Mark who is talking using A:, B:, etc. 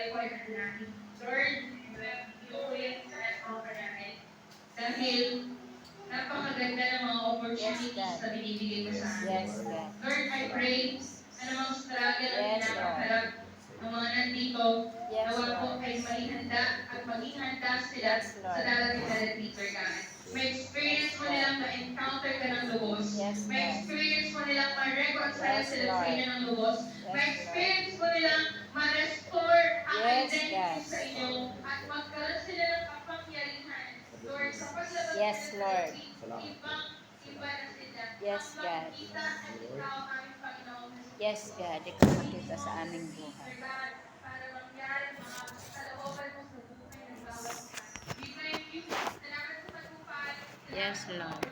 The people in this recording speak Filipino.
A: tayo po ay manalangin. Lord, iuulit sa offer namin. Dahil napakaganda ng mga opportunities na binibigay mo sa amin.
B: Yes, God.
A: Lord, I pray na namang struggle at
B: Yes,
A: pinakaharap ng mga nandito,
B: Yes,
A: nawa po
B: Lord.
A: ay maging handa at maging handa sila
B: Yes,
A: sa
B: Lord.
A: darating na retreat, Lord God. May experience mo nilang ma-encounter ka ng lubos.
B: Yes,
A: May
B: God.
A: experience mo nilang ma-reconcile
B: Yes,
A: sila sa
B: Lord.
A: inyo ng lubos. May
B: Yes,
A: experience mo nilang ma-restore ang
B: Yes,
A: identity
B: God.
A: sa inyo at magkaroon sila ng kapangyarihan. Lord, sa paglabas
B: Yes,
A: nila sa
B: Lord.
A: retreat, ibang-iba na sila.
B: Yes,
A: Ang
B: God.
A: makikita ay ikaw, aming Panginoon Jesus.
B: Yes, God. Ikaw makita sa aming buhay.
A: Para mangyari mga kalooban mo sa buhay ng bawat isa. We thank you. Salamat sa tagumpay.
B: Yes, Lord.